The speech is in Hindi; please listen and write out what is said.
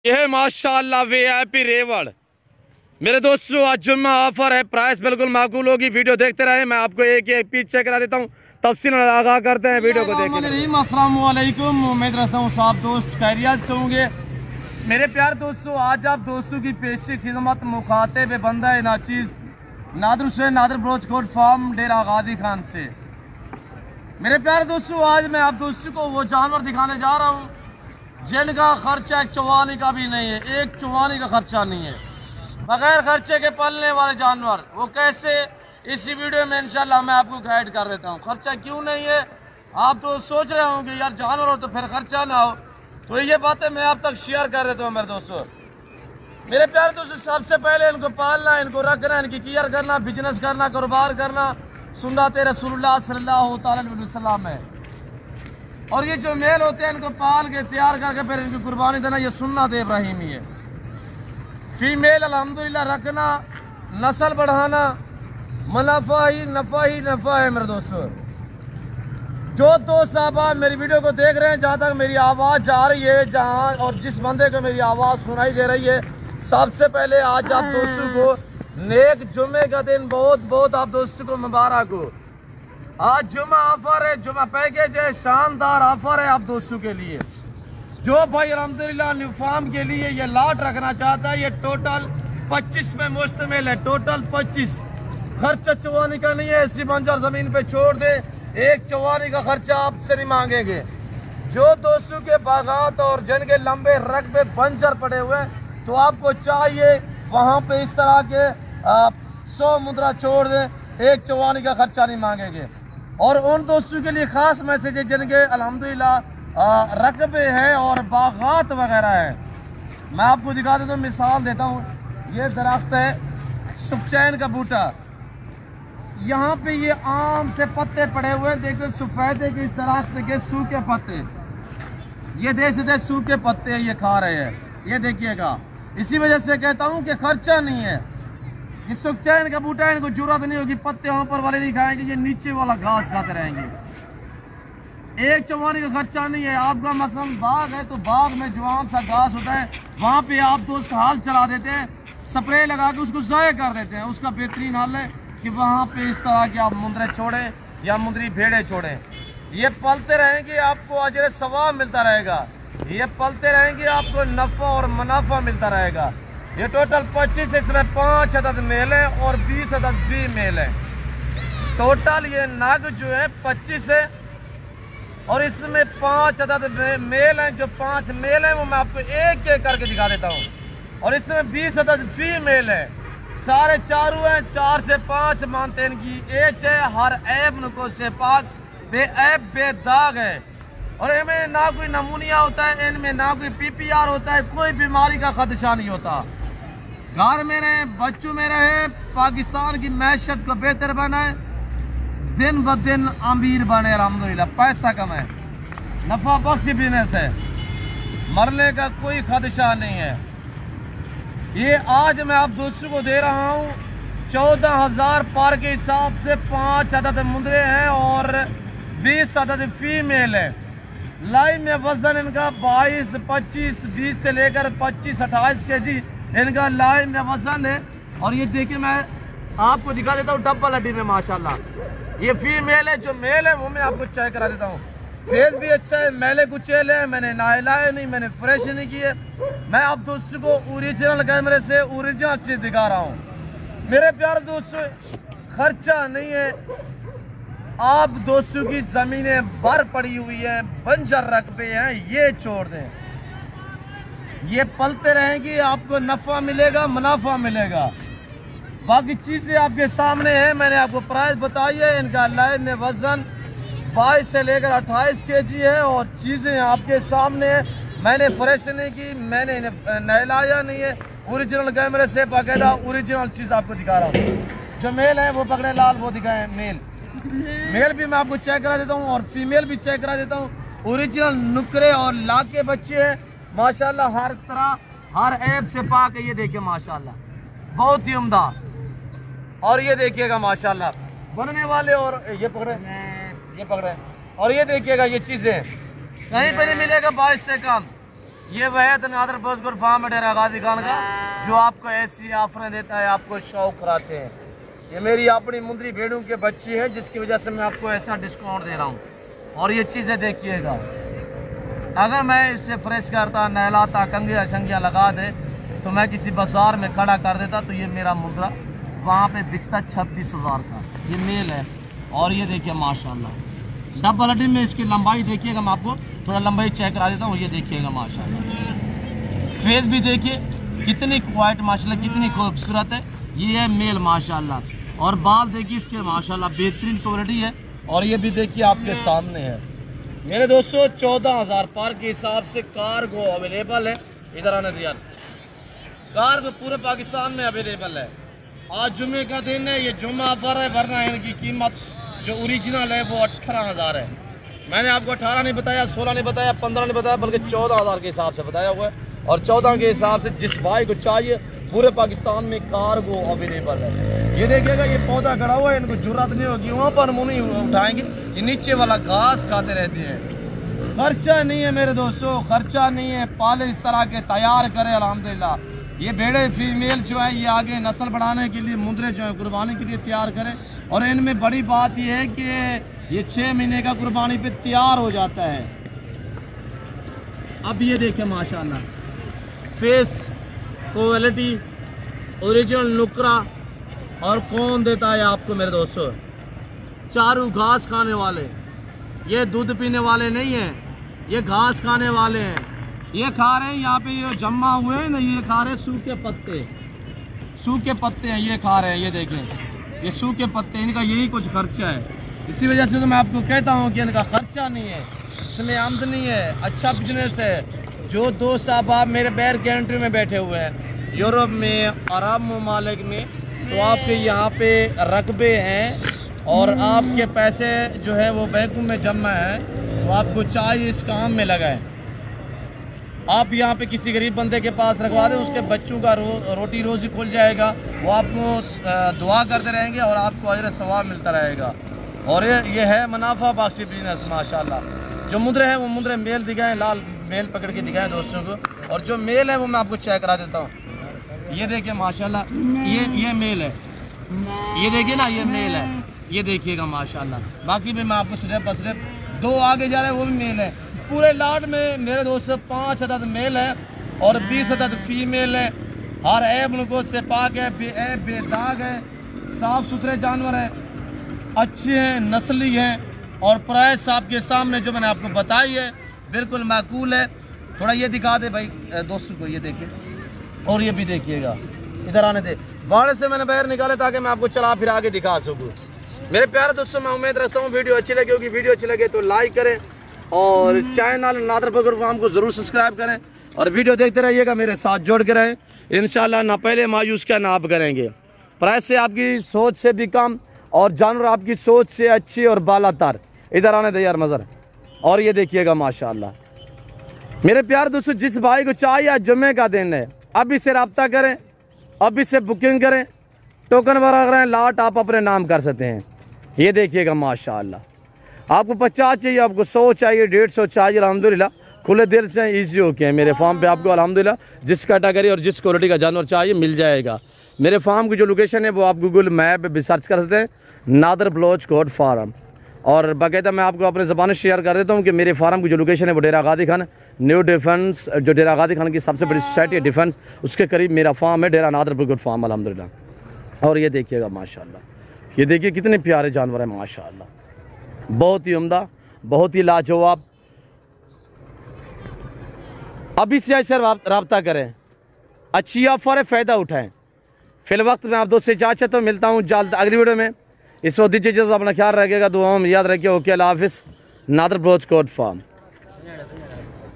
यह माशाअल्लाह वीआईपी रेवड़ मेरे दोस्तों, आज जुम्मा ऑफर है, प्राइस बिल्कुल माकूल होगी। वीडियो देखते रहे, मैं आपको एक एक पीस चेक करा देता हूँ। तफसील आगाह करते हैं, वीडियो को देखिए। अस्सलाम वालेकुम, उम्मीद रखता हूँ सब दोस्त खैरियत से होंगे। मेरे प्यार दोस्तों, आज आप दोस्तों की पेशी खिदमत मुखातिब बंदा नाचीज नादर हुसैन नादर ब्रोच कोट फार्म डेरा गाजी खान से। मेरे प्यार दोस्तों, आज मैं आप दोस्तों को वो जानवर दिखाने जा रहा हूँ जिनका खर्चा एक चवानी का भी नहीं है, एक चवानी का खर्चा नहीं है, बगैर खर्चे के पलने वाले जानवर। वो कैसे, इसी वीडियो में इंशाल्लाह मैं आपको गाइड कर देता हूँ। खर्चा क्यों नहीं है, आप तो सोच रहे होंगे यार जानवर हो तो फिर खर्चा ना हो, तो ये बातें मैं आप तक शेयर कर देता हूँ। मेरे दोस्तों, मेरे प्यार दोस्तों, सबसे पहले इनको पालना, इनको रखना, इनकी केयर करना, बिजनेस करना, कारोबार करना सुन्नत रसूलुल्लाह सल्लल्लाहु अलैहि वसल्लम है। और ये जो मेल होते हैं इनको पाल के तैयार करके फिर इनकी कुर्बानी देना, ये सुन्नत इब्राहिमी है। फीमेल अल्हम्दुलिल्लाह रखना, नस्ल बढ़ाना, मुनाफा ही नफा है। मेरे दोस्तों, जो दोस्त साहब मेरी वीडियो को देख रहे हैं, जहाँ तक मेरी आवाज़ जा रही है, जहाँ और जिस बंदे को मेरी आवाज़ सुनाई दे रही है, सबसे पहले आज आप दोस्तों को नेक जुम्मे का दिन बहुत बहुत आप दोस्तों को मुबारक हो। आज जुम्मा ऑफर है, जुम्मा पैकेज है, शानदार ऑफर है आप दोस्तों के लिए। जो भाई अल्हम्दुलिल्लाह न्यू फार्म के लिए ये लाट रखना चाहता है, ये टोटल 25 में मुश्तमिल है, टोटल 25। खर्चा चवानी का नहीं है, ऐसी बंजर जमीन पे छोड़ दे, एक चवानी का खर्चा आपसे नहीं मांगेंगे। जो दोस्तों के बागात और जिनके लंबे रकबे बंजर पड़े हुए हैं, तो आपको चाहिए वहाँ पे इस तरह के 100 मुद्रा छोड़ दे, एक चवानी का खर्चा नहीं मांगेंगे। और उन दोस्तों के लिए खास मैसेज है जिनके अल्हम्दुलिल्लाह रकबे हैं और बागात वगैरह हैं। मैं आपको दिखा देता हूँ, मिसाल देता हूँ। ये दरख्त है सुखचैन का बूटा, यहाँ पे ये आम से पत्ते पड़े हुए हैं। देखो सफेदे के इस दरख्त के सूखे पत्ते, ये देश सूखे पत्ते ये खा रहे हैं, ये देखिएगा। इसी वजह से कहता हूँ कि खर्चा नहीं है। ये सुखचैन का बूटा है, इनको जरूरत नहीं होगी, पत्ते ऊपर वाले नहीं खाएंगे, ये नीचे वाला घास खाते रहेंगे। एक चवानी का खर्चा नहीं है। आपका मसलन बाग है, तो बाग में जो आम सा घास होता है, वहाँ पे आप दोस्त हाल चला देते हैं, स्प्रे लगा के उसको ज़ाया कर देते हैं। उसका बेहतरीन हाल है कि वहाँ पे इस तरह के आप मुंदरे छोड़ें या मुंदरी भेड़े छोड़ें, ये पलते रहेंगे, आपको अजर सवाब मिलता रहेगा। ये पलते रहेंगे, आपको नफ़ा और मुनाफा मिलता रहेगा। ये टोटल 25, इसमें 5 अदद मेल है और 20 अदद फीमेल है। टोटल ये नग जो है 25 है और इसमें 5 अदद मेल हैं। जो 5 मेल हैं वो मैं आपको एक एक करके दिखा देता हूँ, और इसमें 20 अदद फीमेल है। सारे चारों हैं, 4 से 5 मानते हैं। इनकी एज है, हर ऐब नको से पाक, बेऐब बेदाग है। और इनमें ना कोई नमूनिया होता है, इनमें ना कोई PPR होता है, कोई बीमारी का खदशा नहीं होता। घर में रहे, बच्चों में रहे, पाकिस्तान की मैशत को बेहतर बनाए, दिन ब दिन अमीर बने, अल्हम्दुलिल्लाह पैसा कमाए, नफा बख्श बिजनेस है, मरने का कोई खदशा नहीं है। ये आज मैं आप दोस्तों को दे रहा हूँ 14,000 पार के हिसाब से 5 अदद मुंदरे हैं और 20 अदद फीमेल है। लाइव में वजन इनका 22, 25, 20 से लेकर 25, 28 kg इनका लाइव में वजन है। और ये देखिए, मैं आपको दिखा देता हूँ डबल हड्डी में माशाल्लाह। ये फीमेल है, जो मेल है वो मैं आपको चेक करा देता हूँ। फेस भी अच्छा है, मैले कुचेल है, मैंने नहलाया नहीं, मैंने फ्रेश नहीं किए। मैं आप दोस्तों को ओरिजिनल कैमरे से ओरिजिनल चीज़ दिखा रहा हूँ। मेरे प्यारे दोस्तों, खर्चा नहीं है। आप दोस्तों की ज़मीनें भर पड़ी हुई है, बंजर रकबे हैं, ये छोड़ दें, ये पलते रहेंगी, आपको नफ़ा मिलेगा, मुनाफा मिलेगा। बाकी चीज़ें आपके सामने हैं, मैंने आपको प्राइस बताई है। इनका लाइव में वज़न 22 से लेकर 28 kg है और चीज़ें आपके सामने हैं। मैंने फ्रेश नहीं की, मैंने इन्हें नहलाया नहीं है, ओरिजिनल कैमरे से बाकायदा ओरिजिनल चीज़ आपको दिखा रहा हूँ। जो मेल है वो पकड़े लाल, वो दिखाएं मेल। मेल भी मैं आपको चेक करा देता हूँ और फीमेल भी चेक करा देता हूँ। ओरिजिनल नुकरे और लाख के बच्चे हैं माशाल्लाह, हर तरह हर ऐब से पाक है। ये देखिए माशाल्लाह, बहुत ही उम्दा। और ये देखिएगा माशाल्लाह बनने वाले, और ये पकड़े, और ये देखिएगा, ये चीज़ें कहीं पर नहीं मिलेगा 22 से कम। ये वह है तो नादर बोजपुर फार्म है डेरा गाजी खान का, जो आपको ऐसी ऑफरें देता है, आपको शौक कराते हैं। ये मेरी अपनी मुंदरी भेड़ों के बच्चे हैं, जिसकी वजह से मैं आपको ऐसा डिस्काउंट दे रहा हूँ। और ये चीज़ें देखिएगा, अगर मैं इससे फ्रेश करता, नहलाता, कंगिया शंगिया लगा दे तो मैं किसी बाजार में खड़ा कर देता, तो ये मेरा मुर्गा वहाँ पे बिकता 26,000 का। ये मेल है। और ये देखिए माशाल्लाह डबल हड्डी में इसकी लंबाई देखिएगा, मैं आपको थोड़ा लंबाई चेक करा देता हूँ। ये देखिएगा माशाल्लाह, फेस भी देखिए कितनी वाइट माशाल्लाह, कितनी खूबसूरत है। ये है मेल माशाल्लाह। और बाल देखिए इसके माशाल्लाह बेहतरीन क्वालिटी है। और ये भी देखिए आपके सामने है मेरे दोस्तों। 14,000 पर के हिसाब से कार्गो अवेलेबल है। इधर आने दिया, कार्गो पूरे पाकिस्तान में अवेलेबल है। आज जुम्मे का दिन है, ये जुम्मा ऑफर है, वरना इनकी कीमत जो ओरिजिनल है वो 18,000 है। मैंने आपको 18 नहीं बताया, 16 नहीं बताया, 15 नहीं बताया, बल्कि 14,000 के हिसाब से बताया हुआ है। और 14 के हिसाब से जिस भाई को चाहिए पूरे पाकिस्तान में कार्गो अवेलेबल है। ये देखिएगा, ये पौधा खड़ा हुआ है, इनको जरूरत नहीं होगी, वहाँ पर मुँह नहीं उठाएंगे, ये नीचे वाला घास खाते रहते हैं। खर्चा नहीं है मेरे दोस्तों, खर्चा नहीं है। पाले इस तरह के तैयार करें अल्हम्दुलिल्लाह। ये भेड़े फीमेल जो है ये आगे नस्ल बढ़ाने के लिए, मुंदरे जो है कुर्बानी के लिए तैयार करें। और इनमें बड़ी बात यह है कि ये 6 महीने का कुर्बानी पे तैयार हो जाता है। अब ये देखें माशाल्लाह, फेस क्वालिटी ओरिजिनल नुकरा। और कौन देता है आपको मेरे दोस्तों, चारू घास खाने वाले। ये दूध पीने वाले नहीं हैं, ये घास खाने वाले हैं। ये खा रहे हैं यहाँ पे, ये जमा हुए हैं ना, ये खा रहे हैं सूखे पत्ते, सूखे पत्ते हैं ये खा रहे हैं। ये देखें, ये सूखे पत्ते, इनका यही कुछ खर्चा है। इसी वजह से तो मैं आपको कहता हूँ कि इनका खर्चा नहीं है, इसमें आमदनी है, अच्छा बिजनेस है। जो दोस्त आप मेरे बैर कंट्री में बैठे हुए हैं, यूरोप में, अरब ममालिक में, तो आपके यहाँ पे रकबे हैं और आपके पैसे जो है वो बैंकों में जमा है, तो आपको चाहिए इस काम में लगाएं। आप यहाँ पे किसी गरीब बंदे के पास रखवा दें, उसके बच्चों का रोटी रोज़ी खुल जाएगा, वो आपको दुआ करते रहेंगे और आपको अजर सवाब मिलता रहेगा। और ये है मुनाफा बख्शी बिजनेस माशाल्लाह। जो मुद्रे हैं वो मुद्रे मेल दिखाएं, लाल मेल पकड़ के दिखाएं दोस्तों को। और जो मेल है वो मैं आपको चेक करा देता हूँ। ये देखिए माशाल्लाह, ये मेल है, ये देखिए ना, ये मेल है, ये देखिएगा माशाल्लाह। बाकी भी मैं आपको सिर्फ 2 आगे जा रहे हैं, वो भी मेल है। पूरे लाट में मेरे दोस्तों 5 अदद मेल है और 20 अदद फीमेल है। हर ऐब नुकोस से पाक है, बेऐब बेदाग है, साफ़ सुथरे जानवर हैं, अच्छे हैं, नस्ली हैं। और प्राइस आपके सामने जो मैंने आपको बताई है बिल्कुल माकूल है। थोड़ा ये दिखा दे भाई दोस्तों को, ये देखिए। और ये भी देखिएगा, इधर आने दे, वाड़े से मैंने बाहर निकाले ताकि मैं आपको चला फिर आगे दिखा सकूँ। मेरे प्यारे दोस्तों, मैं उम्मीद रखता हूँ वीडियो अच्छी लगी होगी। वीडियो अच्छी लगे तो लाइक करें और चैनल नादर बकर फार्म को ज़रूर सब्सक्राइब करें और वीडियो देखते रहिएगा, मेरे साथ जोड़ के रहें। इंशाल्लाह ना पहले मायूस का ना आप करेंगे। प्राइस से आपकी सोच से भी कम और जानवर आपकी सोच से अच्छी और बालातर। इधर आने दे यार नज़र। और ये देखिएगा माशाल्लाह मेरे प्यारे दोस्तों, जिस भाई को चाहिए आज जुम्मे का दिन है, अभी से रब्ता करें, अभी से बुकिंग करें, टोकन वगैरह करें, लाट आप अपने नाम कर सकते हैं। ये देखिएगा माशाल्लाह, आपको 50 चाहिए, आपको 100 चाहिए, 150 चाहिए, अल्हम्दुलिल्लाह खुले दिल से ईजी होके हैं मेरे फार्म पे। आपको अल्हम्दुलिल्लाह जिस कैटेगरी और जिस क्वालिटी का जानवर चाहिए मिल जाएगा। मेरे फार्म की जो लोकेशन है वो आप गूगल मैप पे सर्च कर सकते हैं, नादर ब्लोच कोट फार्म। और बाकायदा मैं आपको अपने ज़बान शेयर कर देता हूँ कि मेरे फार्म की जो लोकेशन है वो डेरा गाजी खान न्यू डिफेंस, जो डेरा गाजी खान की सबसे बड़ी सोसाइटी है डिफेंस, उसके करीब मेरा फार्म है, डेरा नादर ब्लोच फार्म अल्हम्दुलिल्लाह। और ये देखिएगा माशाल्लाह, ये देखिए कितने प्यारे जानवर हैं माशाल्लाह, बहुत ही उम्दा, बहुत ही लाजवाब। अभी से ऐसे रब्ता करें, अच्छी ऑफर है, फ़ायदा उठाएं। फिल वक्त मैं आप दोस्त से इजाज़त तो मिलता हूँ जल्द अगली वीडियो में। इस वक्त दीजिए, अपना ख्याल रखिएगा, दुआओं में याद रखिए। ओके, अल्लाह हाफिज़। नादर ब्लोच कोट फार्म।